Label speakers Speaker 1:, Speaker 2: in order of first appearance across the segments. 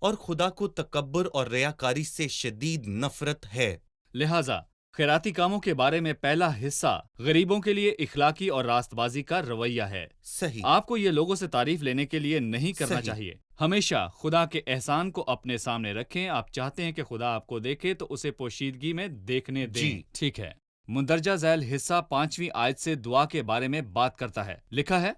Speaker 1: اور خدا کو تکبر اور ریاکاری سے شدید نفرت ہے۔
Speaker 2: لہٰذا خیراتی کاموں کے بارے میں پہلا حصہ غریبوں کے لیے اخلاقی اور راست بازی کا رویہ ہے۔
Speaker 1: صحیح،
Speaker 2: آپ کو یہ لوگوں سے تعریف لینے کے لیے نہیں کرنا
Speaker 1: صحیح۔
Speaker 2: چاہیے۔ ہمیشہ خدا کے احسان کو اپنے سامنے رکھیں۔ آپ چاہتے ہیں کہ خدا آپ کو دیکھے تو اسے پوشیدگی میں دیکھنے دیں۔
Speaker 1: جی۔
Speaker 2: ٹھیک ہے۔ مندرجہ ذیل حصہ 5ویں آیت سے دعا کے بارے میں بات کرتا ہے۔ لکھا ہے،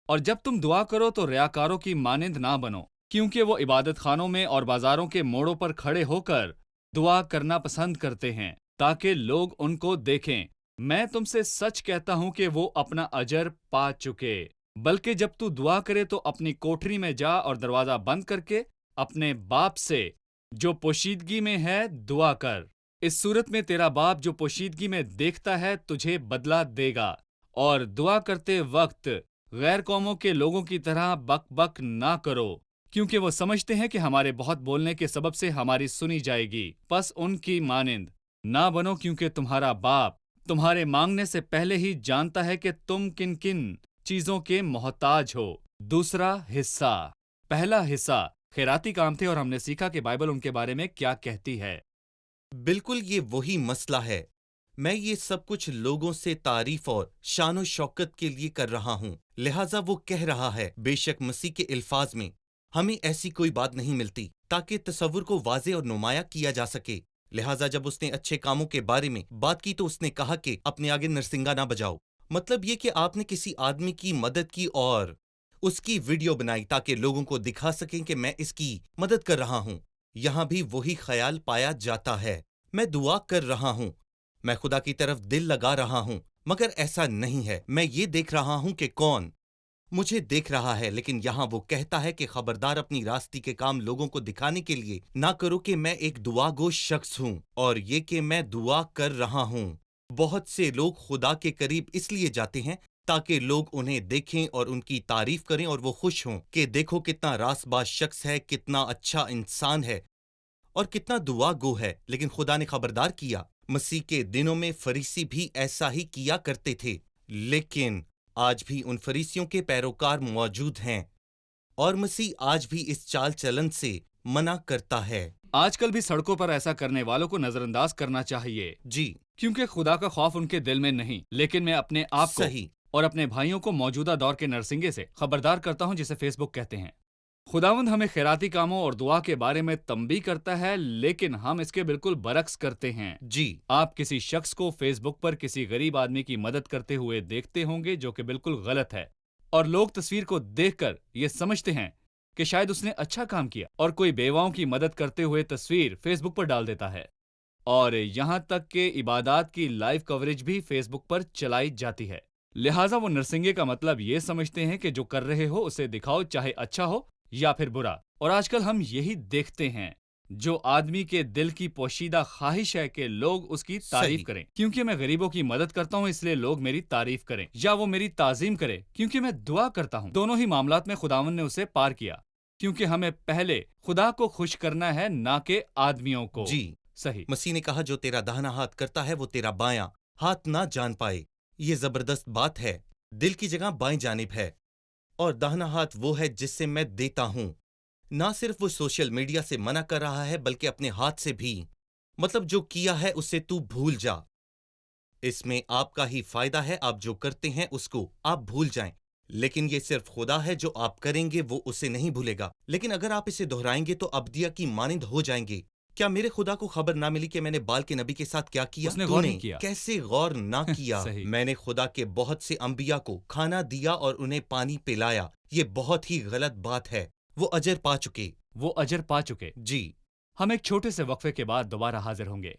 Speaker 2: اور جب تم دعا کرو تو ریاکاروں کی مانند نہ بنو، کیونکہ وہ عبادت خانوں میں اور بازاروں کے موڑوں پر کھڑے ہو کر دعا کرنا پسند کرتے ہیں تاکہ لوگ ان کو دیکھیں۔ میں تم سے سچ کہتا ہوں کہ وہ اپنا اجر پا چکے۔ بلکہ جب تو دعا کرے تو اپنی کوٹری میں جا اور دروازہ بند کر کے اپنے باپ سے جو پوشیدگی میں ہے دعا کر۔ اس صورت میں تیرا باپ جو پوشیدگی میں دیکھتا ہے تجھے بدلہ دے گا۔ اور دعا کرتے وقت غیر قوموں کے لوگوں کی طرح بک بک نہ کرو، کیونکہ وہ سمجھتے ہیں کہ ہمارے بہت بولنے کے سبب سے ہماری سنی جائے گی۔ پس ان کی مانند نہ بنو، کیونکہ تمہارا باپ تمہارے مانگنے سے پہلے ہی جانتا ہے کہ تم کن کن چیزوں کے محتاج ہو۔ دوسرا حصہ۔ پہلا حصہ خیراتی کام تھے اور ہم نے سیکھا کہ بائبل ان کے بارے میں کیا کہتی ہے۔
Speaker 1: بالکل یہ وہی مسئلہ ہے۔ میں یہ سب کچھ لوگوں سے تعریف اور شان و شوکت کے لیے کر رہا ہوں، لہٰذا وہ کہہ رہا ہے۔ بے شک مسیح کے الفاظ میں ہمیں ایسی کوئی بات نہیں ملتی تاکہ تصور کو واضح اور نمایاں کیا جا سکے۔ لہٰذا جب اس نے اچھے کاموں کے بارے میں بات کی تو اس نے کہا کہ اپنے آگے نرسنگا نہ بجاؤ۔ مطلب یہ کہ آپ نے کسی آدمی کی مدد کی اور اس کی ویڈیو بنائی تاکہ لوگوں کو دکھا سکیں کہ میں اس کی مدد کر رہا ہوں۔ یہاں بھی وہی خیال پایا جاتا ہے۔ میں دعا کر رہا ہوں، میں خدا کی طرف دل لگا رہا ہوں، مگر ایسا نہیں ہے۔ میں یہ دیکھ رہا ہوں کہ کون مجھے دیکھ رہا ہے، لیکن یہاں وہ کہتا ہے کہ خبردار اپنی راستی کے کام لوگوں کو دکھانے کے لیے نہ کرو کہ میں ایک دعا گو شخص ہوں اور یہ کہ میں دعا کر رہا ہوں۔ بہت سے لوگ خدا کے قریب اس لیے جاتے ہیں تاکہ لوگ انہیں دیکھیں اور ان کی تعریف کریں اور وہ خوش ہوں کہ دیکھو کتنا راست باز شخص ہے، کتنا اچھا انسان ہے اور کتنا دعا گو ہے۔ لیکن خدا نے خبردار کیا، مسیح کے دنوں میں فریسی بھی ایسا ہی کیا کرتے تھے، لیکن آج بھی ان فریسیوں کے پیروکار موجود ہیں اور مسیح آج بھی اس چال چلن سے منع کرتا ہے۔
Speaker 2: آج کل بھی سڑکوں پر ایسا کرنے والوں کو نظر انداز کرنا چاہیے،
Speaker 1: جی،
Speaker 2: کیونکہ خدا کا خوف ان کے دل میں نہیں۔ لیکن میں اپنے آپ کو
Speaker 1: صحیح،
Speaker 2: اور اپنے بھائیوں کو موجودہ دور کے نرسنگے سے خبردار کرتا ہوں، جسے فیس بک کہتے ہیں۔ خداوند ہمیں خیراتی کاموں اور دعا کے بارے میں تنبیہ کرتا ہے، لیکن ہم اس کے بالکل برعکس کرتے ہیں۔
Speaker 1: جی،
Speaker 2: آپ کسی شخص کو فیس بک پر کسی غریب آدمی کی مدد کرتے ہوئے دیکھتے ہوں گے، جو کہ بالکل غلط ہے، اور لوگ تصویر کو دیکھ کر یہ سمجھتے ہیں کہ شاید اس نے اچھا کام کیا، اور کوئی بیواؤں کی مدد کرتے ہوئے تصویر فیس بک پر ڈال دیتا ہے، اور یہاں تک کہ عبادات کی لائیو کوریج بھی فیس بک پر چلائی جاتی ہے۔ لہٰذا وہ نرسنگے کا مطلب یہ سمجھتے ہیں کہ جو کر رہے ہو اسے دکھاؤ، چاہے اچھا ہو یا پھر برا۔ اور آج کل ہم یہی دیکھتے ہیں، جو آدمی کے دل کی پوشیدہ خواہش ہے کہ لوگ اس کی تعریف
Speaker 1: صحیح،
Speaker 2: کریں، کیونکہ میں غریبوں کی مدد کرتا ہوں اس لیے لوگ میری تعریف کریں، یا وہ میری تعظیم کرے کیونکہ میں دعا کرتا ہوں۔ دونوں ہی معاملات میں خداوند نے اسے پار کیا، کیونکہ ہمیں پہلے خدا کو خوش کرنا ہے، نہ کہ آدمیوں کو۔
Speaker 1: جی،
Speaker 2: صحیح۔
Speaker 1: مسیح نے کہا جو تیرا داہنا ہاتھ کرتا ہے وہ تیرا بایاں ہاتھ نہ جان پائے۔ یہ زبردست بات ہے۔ دل کی جگہ بائیں جانب ہے اور داہنا ہاتھ وہ ہے جس سے میں دیتا ہوں۔ نہ صرف وہ سوشل میڈیا سے منع کر رہا ہے بلکہ اپنے ہاتھ سے بھی، مطلب جو کیا ہے اسے تو بھول جا۔ اس میں آپ کا ہی فائدہ ہے، آپ جو کرتے ہیں اس کو آپ بھول جائیں، لیکن یہ صرف خدا ہے جو آپ کریں گے وہ اسے نہیں بھولے گا۔ لیکن اگر آپ اسے دہرائیں گے تو ابدیہ کی مانند ہو جائیں گے۔ کیا میرے خدا کو خبر نہ ملی کہ میں نے بال کے نبی کے ساتھ کیا کیا؟
Speaker 2: اس نے
Speaker 1: تو
Speaker 2: غور نہیں کیا۔
Speaker 1: کیسے غور نہ کیا؟
Speaker 2: صحیح۔
Speaker 1: میں نے خدا کے بہت سے انبیاء کو کھانا دیا اور انہیں پانی پلایا۔ یہ بہت ہی غلط بات ہے۔ وہ اجر پا چکے۔
Speaker 2: وہ اجر پا چکے۔
Speaker 1: جی،
Speaker 2: ہم ایک چھوٹے سے وقفے کے بعد دوبارہ حاضر ہوں گے۔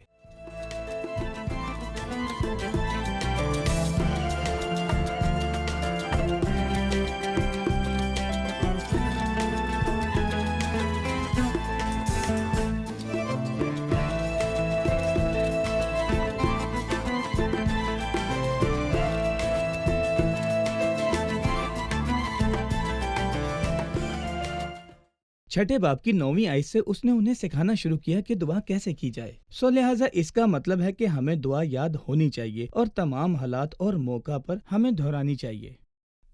Speaker 3: چھٹے باب کی 9ویں آیت سے اس نے انہیں سکھانا شروع کیا کہ دعا کیسے کی جائے۔ لہٰذا اس کا مطلب ہے کہ ہمیں دعا یاد ہونی چاہیے اور تمام حالات اور موقع پر ہمیں دہرانی چاہیے۔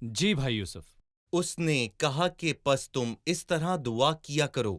Speaker 2: جی بھائی یوسف۔
Speaker 1: اس نے کہا کہ پس تم اس طرح دعا کیا کرو،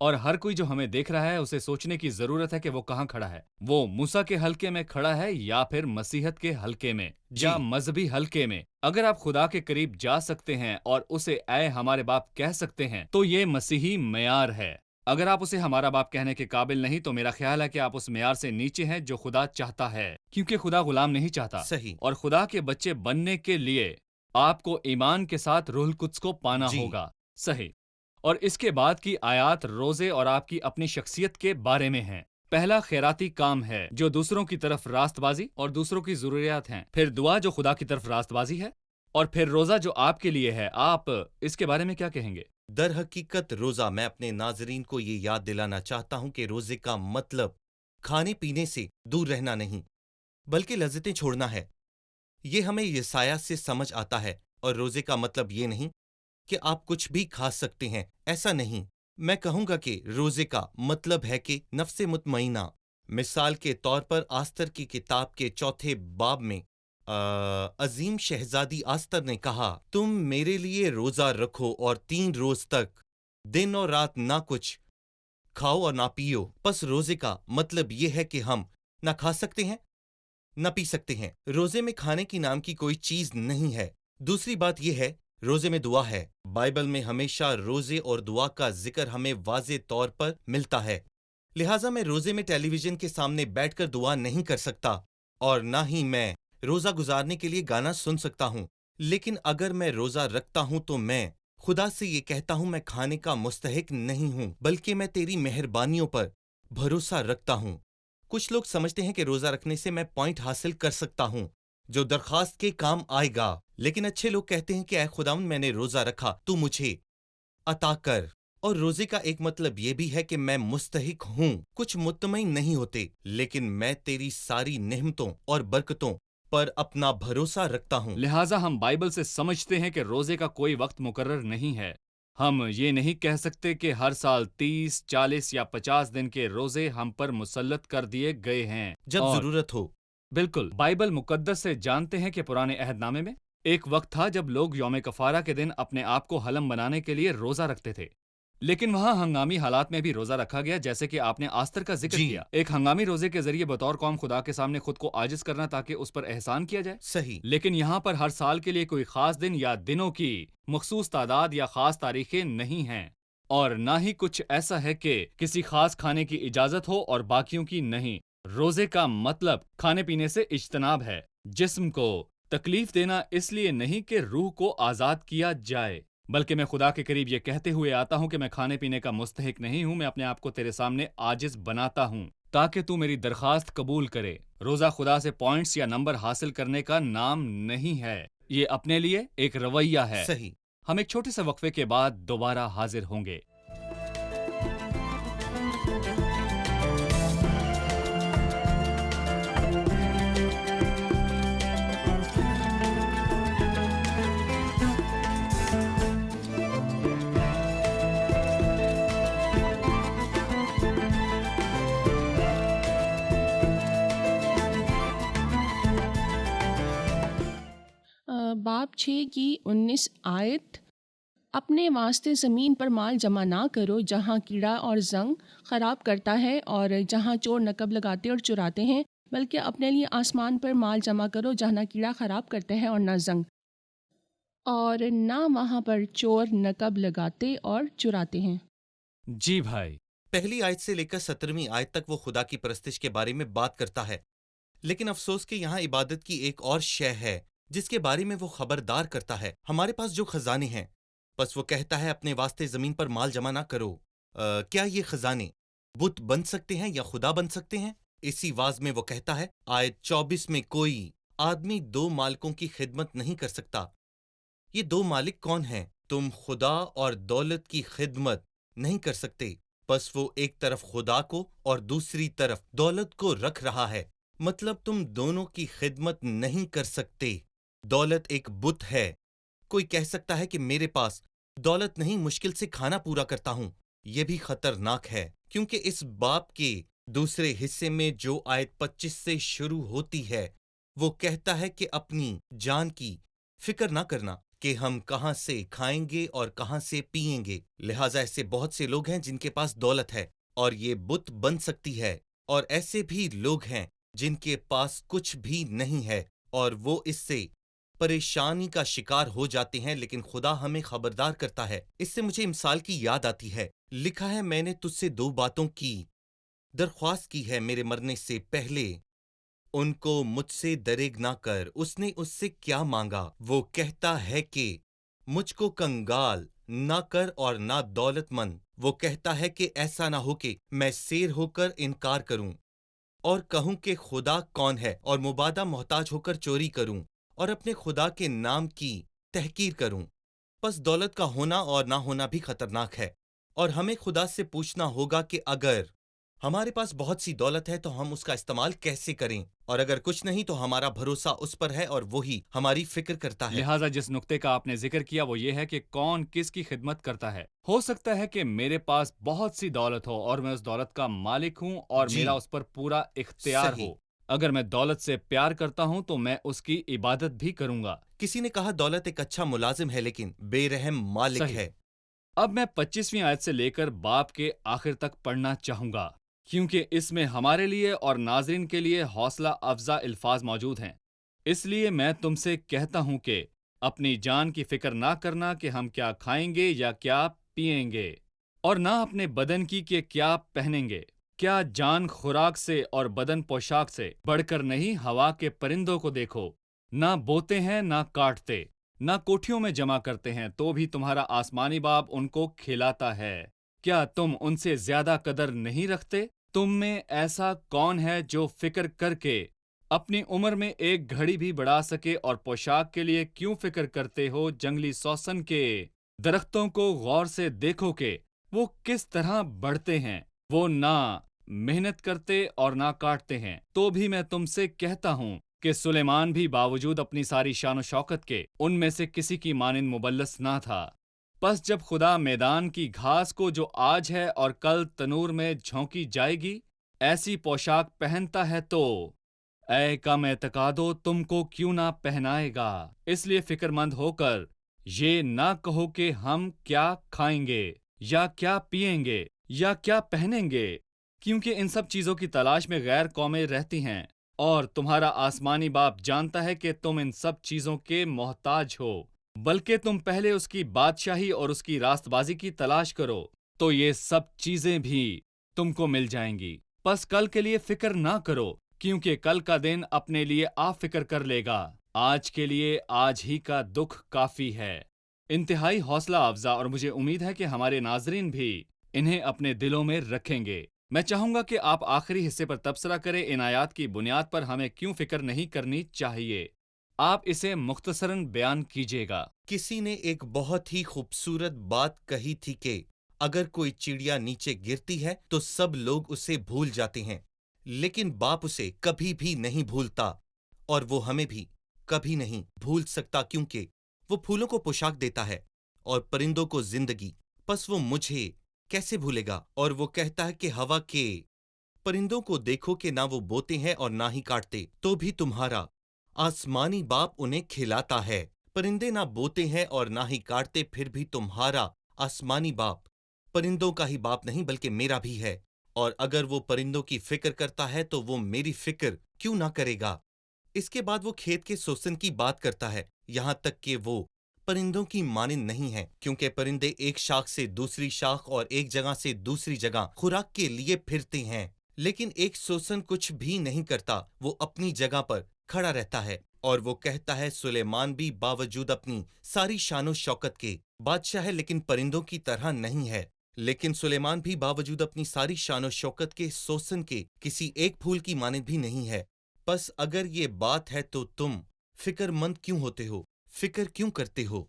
Speaker 2: اور ہر کوئی جو ہمیں دیکھ رہا ہے اسے سوچنے کی ضرورت ہے کہ وہ کہاں کھڑا ہے، وہ موسیٰ کے حلقے میں کھڑا ہے یا پھر مسیحت کے حلقے میں یا مذہبی حلقے میں۔ اگر آپ خدا کے قریب جا سکتے ہیں اور اسے اے ہمارے باپ کہہ سکتے ہیں تو یہ مسیحی معیار ہے۔ اگر آپ اسے ہمارا باپ کہنے کے قابل نہیں تو میرا خیال ہے کہ آپ اس معیار سے نیچے ہیں جو خدا چاہتا ہے، کیونکہ خدا غلام نہیں چاہتا۔
Speaker 1: صحیح۔
Speaker 2: اور خدا کے بچے بننے کے لیے آپ کو ایمان کے ساتھ روح القدس کو پانا ہوگا۔ صحیح۔ اور اس کے بعد کی آیات روزے اور آپ کی اپنی شخصیت کے بارے میں ہیں۔ پہلا خیراتی کام ہے جو دوسروں کی طرف راست بازی اور دوسروں کی ضروریات ہیں، پھر دعا جو خدا کی طرف راست بازی ہے، اور پھر روزہ جو آپ کے لیے ہے۔ آپ اس کے بارے میں کیا کہیں گے؟
Speaker 1: در حقیقت روزہ، میں اپنے ناظرین کو یہ یاد دلانا چاہتا ہوں کہ روزے کا مطلب کھانے پینے سے دور رہنا نہیں بلکہ لذتیں چھوڑنا ہے۔ یہ ہمیں یسایہ سے سمجھ آتا ہے، اور روزے کا مطلب یہ نہیں کہ آپ کچھ بھی کھا سکتے ہیں، ایسا نہیں۔ میں کہوں گا کہ روزے کا مطلب ہے کہ نفس مطمئنہ۔ مثال کے طور پر آستر کی کتاب کے 4 باب میں عظیم شہزادی آستر نے کہا، تم میرے لیے روزہ رکھو اور 3 روز تک دن اور رات نہ کچھ کھاؤ اور نہ پیو۔ پس روزے کا مطلب یہ ہے کہ ہم نہ کھا سکتے ہیں نہ پی سکتے ہیں۔ روزے میں کھانے کی نام کی کوئی چیز نہیں ہے۔ دوسری بات یہ ہے، روزے میں دعا ہے۔ بائبل میں ہمیشہ روزے اور دعا کا ذکر ہمیں واضح طور پر ملتا ہے، لہٰذا میں روزے میں ٹیلی ویژن کے سامنے بیٹھ کر دعا نہیں کر سکتا، اور نہ ہی میں روزہ گزارنے کے لیے گانا سن سکتا ہوں۔ لیکن اگر میں روزہ رکھتا ہوں تو میں خدا سے یہ کہتا ہوں، میں کھانے کا مستحق نہیں ہوں، بلکہ میں تیری مہربانیوں پر بھروسہ رکھتا ہوں۔ کچھ لوگ سمجھتے ہیں کہ روزہ رکھنے سے میں پوائنٹ حاصل کر سکتا ہوں جو درخواست کے کام آئے گا، لیکن اچھے لوگ کہتے ہیں کہ اے خداوند، میں نے روزہ رکھا، تو مجھے عطا کر۔ اور روزے کا ایک مطلب یہ بھی ہے کہ میں مستحق ہوں۔ کچھ مطمئن نہیں ہوتے، لیکن میں تیری ساری نعمتوں اور برکتوں پر اپنا بھروسہ رکھتا ہوں۔
Speaker 2: لہٰذا ہم بائبل سے سمجھتے ہیں کہ روزے کا کوئی وقت مقرر نہیں ہے۔ ہم یہ نہیں کہہ سکتے کہ ہر سال 30، 40 یا 50 دن کے روزے ہم پر مسلط کر دیے گئے ہیں
Speaker 1: جب
Speaker 2: اور
Speaker 1: ضرورت ہو۔
Speaker 2: بالکل، بائبل مقدس سے جانتے ہیں کہ پرانے عہد نامے میں ایک وقت تھا جب لوگ یوم کفارہ کے دن اپنے آپ کو حلم بنانے کے لیے روزہ رکھتے تھے، لیکن وہاں ہنگامی حالات میں بھی روزہ رکھا گیا، جیسے کہ آپ نے آستر کا ذکر کیا، ایک ہنگامی روزے کے ذریعے بطور قوم خدا کے سامنے خود کو عاجز کرنا تاکہ اس پر احسان کیا جائے۔
Speaker 1: صحیح۔
Speaker 2: لیکن یہاں پر ہر سال کے لیے کوئی خاص دن یا دنوں کی مخصوص تعداد یا خاص تاریخیں نہیں ہیں، اور نہ ہی کچھ ایسا ہے کہ کسی خاص کھانے کی اجازت ہو اور باقیوں کی نہیں۔ روزے کا مطلب کھانے پینے سے اجتناب ہے، جسم کو تکلیف دینا اس لیے نہیں کہ روح کو آزاد کیا جائے، بلکہ میں خدا کے قریب یہ کہتے ہوئے آتا ہوں کہ میں کھانے پینے کا مستحق نہیں ہوں، میں اپنے آپ کو تیرے سامنے عاجز بناتا ہوں تاکہ تو میری درخواست قبول کرے۔ روزہ خدا سے پوائنٹس یا نمبر حاصل کرنے کا نام نہیں ہے، یہ اپنے لیے ایک رویہ ہے۔
Speaker 1: صحیح۔
Speaker 2: ہم ایک چھوٹے سے وقفے کے بعد دوبارہ حاضر ہوں گے۔
Speaker 4: باب 6 کی 19 آیت، اپنے واسطے زمین پر مال جمع نہ کرو جہاں کیڑا اور زنگ خراب کرتا ہے اور جہاں چور نقب لگاتے اور چراتے ہیں، بلکہ اپنے لیے آسمان پر مال جمع کرو جہاں نہ کیڑا خراب کرتا ہے اور نہ زنگ، اور نہ وہاں پر چور نقب لگاتے اور چراتے ہیں۔
Speaker 2: جی بھائی،
Speaker 1: پہلی آیت سے لے کر 17ویں آیت تک وہ خدا کی پرستش کے بارے میں بات کرتا ہے، لیکن افسوس کہ یہاں عبادت کی ایک اور شے ہے جس کے بارے میں وہ خبردار کرتا ہے۔ ہمارے پاس جو خزانے ہیں، بس وہ کہتا ہے اپنے واسطے زمین پر مال جمع نہ کرو۔ کیا یہ خزانے بت بن سکتے ہیں یا خدا بن سکتے ہیں؟ اسی واز میں وہ کہتا ہے آیت 24 میں، کوئی آدمی 2 مالکوں کی خدمت نہیں کر سکتا۔ یہ 2 مالک کون ہیں؟ تم خدا اور دولت کی خدمت نہیں کر سکتے۔ بس وہ ایک طرف خدا کو اور دوسری طرف دولت کو رکھ رہا ہے، مطلب تم دونوں کی خدمت نہیں کر سکتے۔ دولت ایک بت ہے۔ کوئی کہہ سکتا ہے کہ میرے پاس دولت نہیں، مشکل سے کھانا پورا کرتا ہوں۔ یہ بھی خطرناک ہے، کیونکہ اس باب کے دوسرے حصے میں جو آیت 25 سے شروع ہوتی ہے، وہ کہتا ہے کہ اپنی جان کی فکر نہ کرنا، کہ ہم کہاں سے کھائیں گے اور کہاں سے پیئیں گے۔ لہٰذا ایسے بہت سے لوگ ہیں جن کے پاس دولت ہے اور یہ بت بن سکتی ہے، اور ایسے بھی لوگ ہیں جن کے پاس کچھ بھی نہیں ہے اور وہ اس سے پریشانی کا شکار ہو جاتے ہیں، لیکن خدا ہمیں خبردار کرتا ہے۔ اس سے مجھے مثال کی یاد آتی ہے، لکھا ہے میں نے تجھ سے 2 باتوں کی درخواست کی ہے میرے مرنے سے پہلے، ان کو مجھ سے دریغ نہ کر۔ اس نے اس سے کیا مانگا؟ وہ کہتا ہے کہ مجھ کو کنگال نہ کر اور نہ دولت مند۔ وہ کہتا ہے کہ ایسا نہ ہو کہ میں سیر ہو کر انکار کروں اور کہوں کہ خدا کون ہے، اور مبادہ محتاج ہو کر چوری کروں اور اپنے خدا کے نام کی تحقیر کروں۔ پس دولت کا ہونا اور نہ ہونا بھی خطرناک ہے، اور ہمیں خدا سے پوچھنا ہوگا کہ اگر ہمارے پاس بہت سی دولت ہے تو ہم اس کا استعمال کیسے کریں، اور اگر کچھ نہیں تو ہمارا بھروسہ اس پر ہے اور وہی ہماری فکر کرتا ہے۔
Speaker 2: لہٰذا جس نقطے کا آپ نے ذکر کیا وہ یہ ہے کہ کون کس کی خدمت کرتا ہے۔ ہو سکتا ہے کہ میرے پاس بہت سی دولت ہو اور میں اس دولت کا مالک ہوں اور
Speaker 1: جی،
Speaker 2: میرا اس پر پورا اختیار
Speaker 1: صحیح۔
Speaker 2: ہو۔ اگر میں دولت سے پیار کرتا ہوں تو میں اس کی عبادت بھی کروں گا۔
Speaker 1: کسی نے کہا دولت ایک اچھا ملازم ہے لیکن بے رحم مالک
Speaker 2: صحیح۔
Speaker 1: ہے۔
Speaker 2: اب میں 25ویں آیت سے لے کر باب کے آخر تک پڑھنا چاہوں گا، کیونکہ اس میں ہمارے لیے اور ناظرین کے لیے حوصلہ افزا الفاظ موجود ہیں۔ اس لیے میں تم سے کہتا ہوں کہ اپنی جان کی فکر نہ کرنا کہ ہم کیا کھائیں گے یا کیا پئیں گے، اور نہ اپنے بدن کی کہ کیا پہنیں گے۔ کیا جان خوراک سے اور بدن پوشاک سے بڑھ کر نہیں؟ ہوا کے پرندوں کو دیکھو، نہ بوتے ہیں نہ کاٹتے، نہ کوٹھیوں میں جمع کرتے ہیں، تو بھی تمہارا آسمانی باپ ان کو کھلاتا ہے۔ کیا تم ان سے زیادہ قدر نہیں رکھتے؟ تم میں ایسا کون ہے جو فکر کر کے اپنی عمر میں ایک گھڑی بھی بڑھا سکے؟ اور پوشاک کے لیے کیوں فکر کرتے ہو؟ جنگلی سوسن کے درختوں کو غور سے دیکھو کہ وہ کس طرح بڑھتے ہیں، وہ نہ محنت کرتے اور نہ کاٹتے ہیں۔ تو بھی میں تم سے کہتا ہوں کہ سلیمان بھی باوجود اپنی ساری شان و شوکت کے ان میں سے کسی کی مانند مبلس نہ تھا۔ پس جب خدا میدان کی گھاس کو جو آج ہے اور کل تنور میں جھونکی جائے گی ایسی پوشاک پہنتا ہے تو اے کم اعتقادو تم کو کیوں نہ پہنائے گا؟ اس لیے فکر مند ہو کر یہ نہ کہو کہ ہم کیا کھائیں گے یا کیا پیئیں گے یا کیا پہنیں گے، کیونکہ ان سب چیزوں کی تلاش میں غیر قومیں رہتی ہیں، اور تمہارا آسمانی باپ جانتا ہے کہ تم ان سب چیزوں کے محتاج ہو۔ بلکہ تم پہلے اس کی بادشاہی اور اس کی راست بازی کی تلاش کرو، تو یہ سب چیزیں بھی تم کو مل جائیں گی۔ پس کل کے لیے فکر نہ کرو، کیونکہ کل کا دن اپنے لیے آپ فکر کر لے گا۔ آج کے لیے آج ہی کا دکھ کافی ہے۔ انتہائی حوصلہ افزا، اور مجھے امید ہے کہ ہمارے ناظرین بھی انہیں اپنے دلوں میں رکھیں گے۔ میں چاہوں گا کہ آپ آخری حصے پر تبصرہ کریں، ان آیات کی بنیاد پر ہمیں کیوں فکر نہیں کرنی چاہیے۔ آپ اسے مختصراً بیان کیجیے گا۔
Speaker 1: کسی نے ایک بہت ہی خوبصورت بات کہی تھی کہ اگر کوئی چڑیا نیچے گرتی ہے تو سب لوگ اسے بھول جاتے ہیں، لیکن باپ اسے کبھی بھی نہیں بھولتا، اور وہ ہمیں بھی کبھی نہیں بھول سکتا، کیونکہ وہ پھولوں کو پوشاک دیتا ہے اور پرندوں کو زندگی۔ پس وہ مجھے کیسے بھولے گا؟ اور وہ کہتا ہے کہ ہوا کے پرندوں کو دیکھو کہ نہ وہ بوتے ہیں اور نہ ہی کاٹتے، تو بھی تمہارا آسمانی باپ انہیں کھلاتا ہے۔ پرندے نہ بوتے ہیں اور نہ ہی کاٹتے، پھر بھی تمہارا آسمانی باپ پرندوں کا ہی باپ نہیں بلکہ میرا بھی ہے، اور اگر وہ پرندوں کی فکر کرتا ہے تو وہ میری فکر کیوں نہ کرے گا؟ اس کے بعد وہ کھیت کے سوسن کی بات کرتا ہے، یہاں تک کہ وہ پرندوں کی مانند نہیں ہے، کیونکہ پرندے ایک شاخ سے دوسری شاخ اور ایک جگہ سے دوسری جگہ خوراک کے لیے پھرتے ہیں، لیکن ایک سوسن کچھ بھی نہیں کرتا، وہ اپنی جگہ پر کھڑا رہتا ہے۔ اور وہ کہتا ہے سلیمان بھی باوجود اپنی ساری شان و شوکت کے بادشاہ ہے لیکن پرندوں کی طرح نہیں ہے، لیکن سلیمان بھی باوجود اپنی ساری شان و شوکت کے سوسن کے کسی ایک پھول کی مانند بھی نہیں ہے۔ پس اگر یہ بات ہے تو تم فکر مند کیوں ہوتے ہو؟ فکر کیوں کرتے ہو؟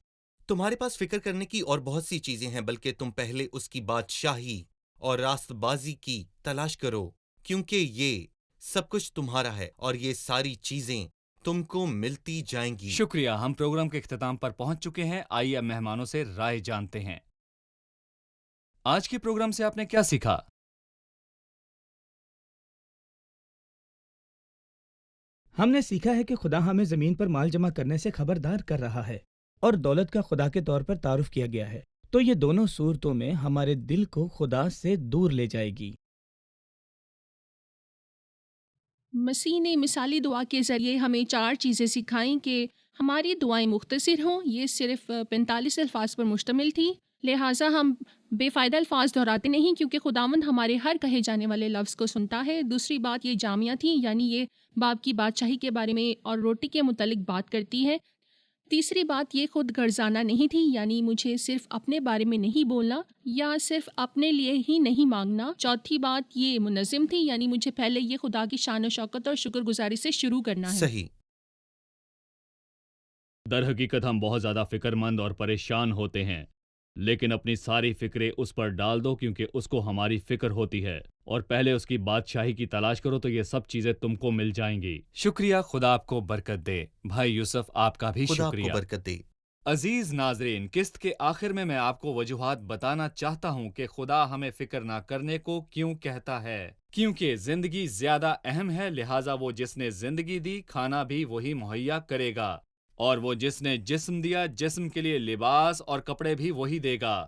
Speaker 1: تمہارے پاس فکر کرنے کی اور بہت سی چیزیں ہیں، بلکہ تم پہلے اس کی بادشاہی اور راست بازی کی تلاش کرو، کیونکہ یہ سب کچھ تمہارا ہے اور یہ ساری چیزیں تم کو ملتی جائیں گی۔
Speaker 2: شکریہ۔ ہم پروگرام کے اختتام پر پہنچ چکے ہیں۔ آئیے اب مہمانوں سے رائے جانتے ہیں۔ آج کے پروگرام سے آپ نے کیا سیکھا؟
Speaker 3: ہم نے سیکھا ہے کہ خدا ہمیں زمین پر مال جمع کرنے سے خبردار کر رہا ہے۔ اور دولت کا خدا کے طور پر تعارف کیا گیا ہے، تو یہ دونوں صورتوں میں ہمارے دل کو خدا سے دور لے جائے گی۔
Speaker 4: مسیح نے مثالی دعا کے ذریعے ہمیں 4 چیزیں سکھائیں کہ ہماری دعائیں مختصر ہوں۔ یہ صرف 45 الفاظ پر مشتمل تھی، لہٰذا ہم بے فائدہ الفاظ دہراتے نہیں کیونکہ خداوند ہمارے ہر کہے جانے والے لفظ کو سنتا ہے۔ دوسری بات یہ جامعہ تھی، یعنی یہ باپ کی بادشاہی کے بارے میں اور روٹی کے متعلق بات کرتی ہے۔ تیسری بات یہ خود غرضانہ نہیں تھی، یعنی مجھے صرف اپنے بارے میں نہیں بولنا یا صرف اپنے لیے ہی نہیں مانگنا۔ چوتھی بات یہ منظم تھی، یعنی مجھے پہلے یہ خدا کی شان و شوکت اور شکر گزاری سے شروع کرنا ہے۔
Speaker 1: صحیح۔
Speaker 2: در حقیقت ہم بہت زیادہ فکر مند اور پریشان ہوتے ہیں، لیکن اپنی ساری فکریں اس پر ڈال دو کیونکہ اس کو ہماری فکر ہوتی ہے، اور پہلے اس کی بادشاہی کی تلاش کرو تو یہ سب چیزیں تم کو مل جائیں گی۔
Speaker 5: شکریہ، خدا آپ کو برکت دے۔ بھائی یوسف، آپ کا بھی
Speaker 1: خدا آپ
Speaker 5: شکریہ۔
Speaker 1: کو برکت دے۔
Speaker 2: عزیز ناظرین، قسط کے آخر میں آپ کو وجوہات بتانا چاہتا ہوں کہ خدا ہمیں فکر نہ کرنے کو کیوں کہتا ہے۔ کیونکہ زندگی زیادہ اہم ہے، لہٰذا وہ جس نے زندگی دی کھانا بھی وہی مہیا کرے گا، اور وہ جس نے جسم دیا جسم کے لیے لباس اور کپڑے بھی وہی دے گا۔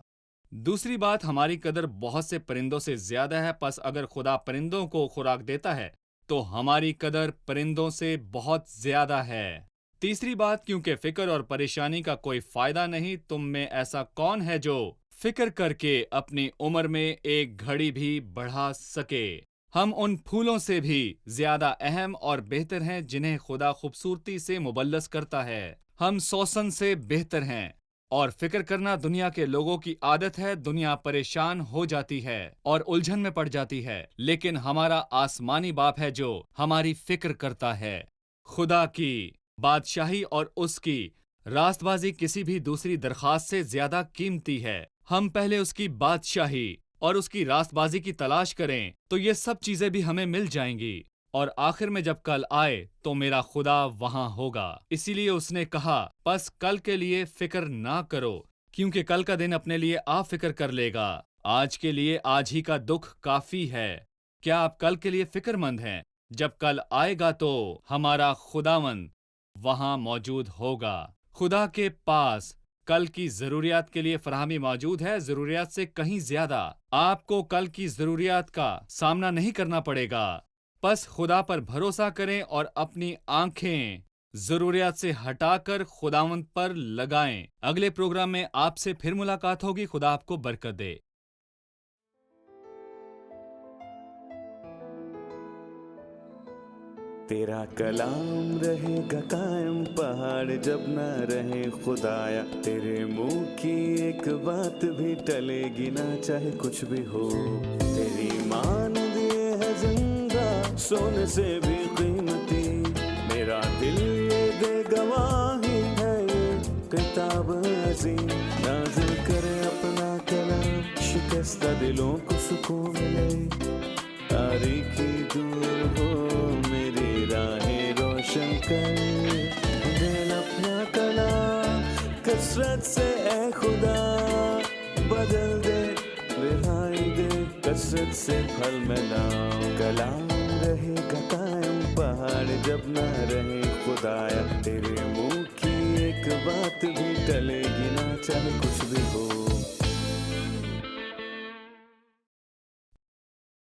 Speaker 2: دوسری بات، ہماری قدر بہت سے پرندوں سے زیادہ ہے، پس اگر خدا پرندوں کو خوراک دیتا ہے تو ہماری قدر پرندوں سے بہت زیادہ ہے۔ تیسری بات، کیونکہ فکر اور پریشانی کا کوئی فائدہ نہیں، تم میں ایسا کون ہے جو فکر کر کے اپنی عمر میں ایک گھڑی بھی بڑھا سکے؟ ہم ان پھولوں سے بھی زیادہ اہم اور بہتر ہیں جنہیں خدا خوبصورتی سے مبلس کرتا ہے۔ ہم سوسن سے بہتر ہیں، اور فکر کرنا دنیا کے لوگوں کی عادت ہے۔ دنیا پریشان ہو جاتی ہے اور الجھن میں پڑ جاتی ہے، لیکن ہمارا آسمانی باپ ہے جو ہماری فکر کرتا ہے۔ خدا کی بادشاہی اور اس کی راست بازی کسی بھی دوسری درخواست سے زیادہ قیمتی ہے۔ ہم پہلے اس کی بادشاہی اور اس کی راست بازی کی تلاش کریں تو یہ سب چیزیں بھی ہمیں مل جائیں گی، اور آخر میں جب کل آئے تو میرا خدا وہاں ہوگا۔ اسی لیے اس نے کہا، پس کل کے لیے فکر نہ کرو، کیونکہ کل کا دن اپنے لیے آپ فکر کر لے گا۔ آج کے لیے آج ہی کا دکھ کافی ہے۔ کیا آپ کل کے لیے فکر مند ہیں؟ جب کل آئے گا تو ہمارا خداوند وہاں موجود ہوگا۔ خدا کے پاس کل کی ضروریات کے لیے فراہمی موجود ہے، ضروریات سے کہیں زیادہ۔ آپ کو کل کی ضروریات کا سامنا نہیں کرنا پڑے گا، بس خدا پر بھروسہ کریں اور اپنی آنکھیں ضروریات سے ہٹا کر خداوند پر لگائیں۔ اگلے پروگرام میں آپ سے پھر ملاقات ہوگی۔ خدا آپ کو برکت دے۔
Speaker 5: تیرا کلام رہے گا قائم، پہاڑ جب نہ رہے خدایا، تیرے منہ کی ایک بات بھی ٹلے گی نہ، چاہے کچھ بھی ہو۔ تیری مانند یہ ہے زندہ، سونے سے بھی قیمتی، میرا دل یہ دے گواہی ہے، یہ کتاب عظیم نازل کرے اپنا کلام، شکستہ دلوں کو سکون ملے، تاریکی دور ہو میری راہیں روشن کر، دل اپنا کلام کثرت سے اے خدا بدل دے، رہائی دے کثرت سے پھل ملاؤ۔ کلام رہے گا قائم، پہاڑ جب نہ رہے خدایا، تیرے منہ کی ایک بات بھی ٹلے گی نہ، چاہے کچھ بھی ہو۔